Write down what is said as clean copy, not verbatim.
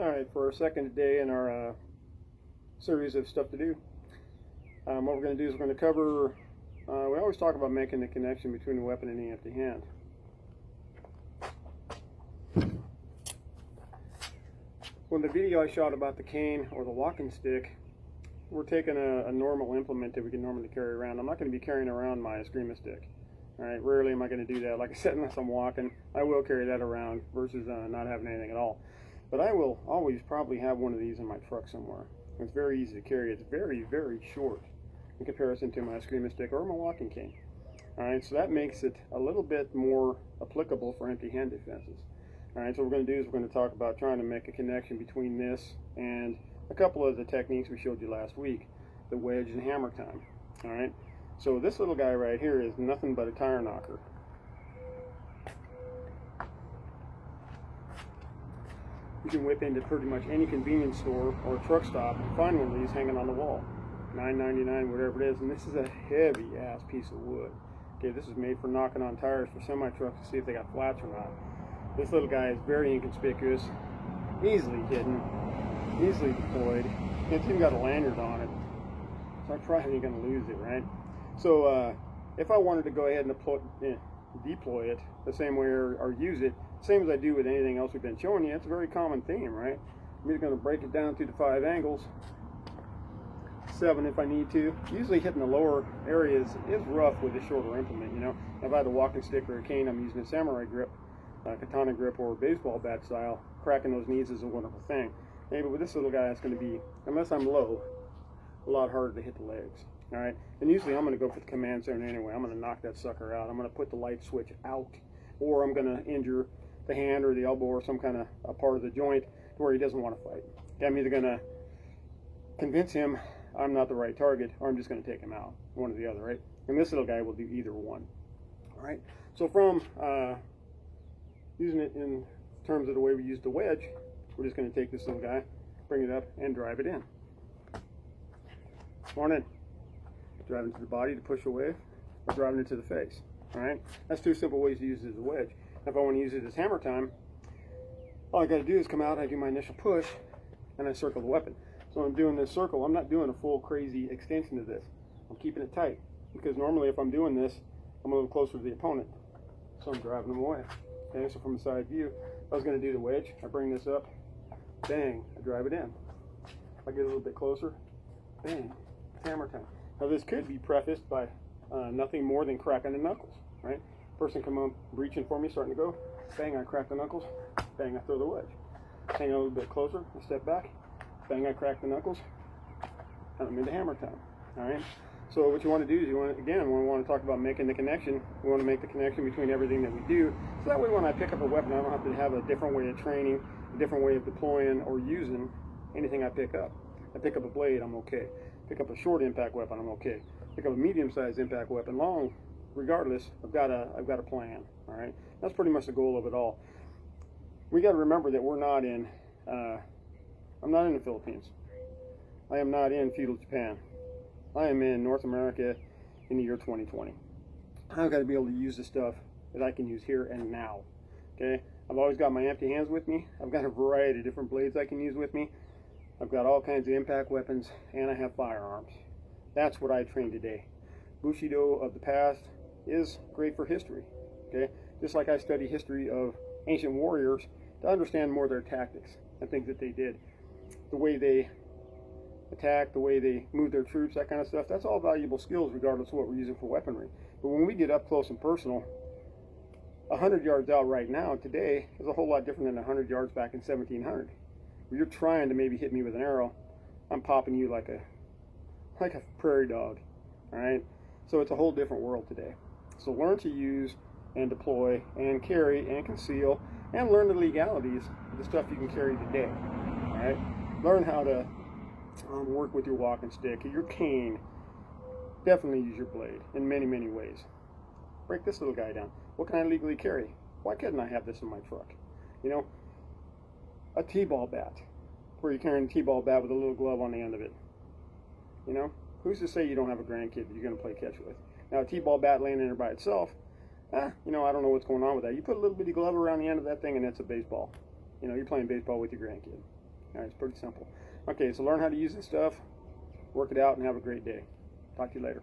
Alright, for our second day in our series of stuff to do, what we're going to do is we're going to cover, we always talk about making the connection between the weapon and the empty hand. Well, the video I shot about the cane or the walking stick, we're taking a normal implement that we can normally carry around. I'm not going to be carrying around my Eskrima stick. Alright, rarely am I going to do that. Like I said, unless I'm walking, I will carry that around versus not having anything at all. But I will always probably have one of these in my truck somewhere. It's very easy to carry. It's very, very short in comparison to my Eskrima stick or my walking cane. Alright, so that makes it a little bit more applicable for empty hand defenses. Alright, so what we're going to do is we're going to talk about trying to make a connection between this and a couple of the techniques we showed you last week, the wedge and hammer time. Alright, so this little guy right here is nothing but a tire knocker. You can whip into pretty much any convenience store or truck stop and find one of these hanging on the wall. $9.99, whatever it is, and this is a heavy ass piece of wood. Okay, this is made for knocking on tires for semi-trucks to see if they got flats or not. This little guy is very inconspicuous, easily hidden, easily deployed. It's even got a lanyard on it, so I'm probably going to lose it, right? So if I wanted to go ahead and deploy it the same way or use it, same as I do with anything else we've been showing you, it's a very common theme, right? I'm just going to break it down through the 5 angles, 7 if I need to. Usually hitting the lower areas is rough with a shorter implement, you know. If I had a walking stick or a cane, I'm using a samurai grip, katana grip, or baseball bat style. Cracking those knees is a wonderful thing. Maybe with this little guy, it's going to be, unless I'm low, a lot harder to hit the legs. All right, and usually I'm going to go for the command center anyway. I'm going to knock that sucker out. I'm going to put the light switch out, or I'm going to injure the hand or the elbow or some kind of a part of the joint to where he doesn't want to fight. Okay, I'm either going to convince him I'm not the right target, or I'm just going to take him out, one or the other, right? And this little guy will do either one. All right, so from using it in terms of the way we use the wedge, we're just going to take this little guy, bring it up, and drive it in. Morning. Driving to the body to push away, or driving it to the face. All right, that's 2 simple ways to use it as a wedge. If I want to use it as hammer time, all I got to do is come out, I do my initial push, and I circle the weapon. So when I'm doing this circle, I'm not doing a full crazy extension of this. I'm keeping it tight, because normally if I'm doing this, I'm a little closer to the opponent. So I'm driving them away. Okay, so from the side view, if I was going to do the wedge, I bring this up, bang, I drive it in. If I get a little bit closer, bang, it's hammer time. Now this could be prefaced by nothing more than cracking the knuckles, right? Person come up, reaching for me, starting to go, bang, I crack the knuckles, bang, I throw the wedge. Hang a little bit closer, I step back, bang, I crack the knuckles, and I'm into hammer time, all right? So what you want to do is we want to talk about making the connection. We want to make the connection between everything that we do, so that way when I pick up a weapon, I don't have to have a different way of training, a different way of deploying or using anything I pick up. I pick up a blade, I'm okay. Pick up a short impact weapon, I'm okay. Pick up a medium-sized impact weapon, long, regardless, I've got a plan. All right, that's pretty much the goal of it all. We got to remember that we're not in. I'm not in the Philippines. I am not in feudal Japan. I am in North America in the year 2020. I've got to be able to use the stuff that I can use here and now. Okay, I've always got my empty hands with me. I've got a variety of different blades I can use with me. I've got all kinds of impact weapons, and I have firearms. That's what I train today. Bushido of the past is great for history, okay? Just like I study history of ancient warriors to understand more of their tactics and things that they did. The way they attack, the way they move their troops, that kind of stuff, that's all valuable skills regardless of what we're using for weaponry. But when we get up close and personal, 100 yards out right now today is a whole lot different than 100 yards back in 1700. You're trying to maybe hit me with an arrow, I'm popping you like a prairie dog, all right? So it's a whole different world today. So learn to use and deploy and carry and conceal, and learn the legalities of the stuff you can carry today, all right? Learn how to work with your walking stick, your cane. Definitely use your blade in many, many ways. Break this little guy down. What can I legally carry? Why couldn't I have this in my truck? You know, a T-ball bat, where you're carrying a T-ball bat with a little glove on the end of it. You know, who's to say you don't have a grandkid that you're going to play catch with? Now, a T-ball bat laying in there by itself, you know, I don't know what's going on with that. You put a little bitty glove around the end of that thing, and it's a baseball. You know, you're playing baseball with your grandkid. All right, it's pretty simple. Okay, so learn how to use this stuff, work it out, and have a great day. Talk to you later.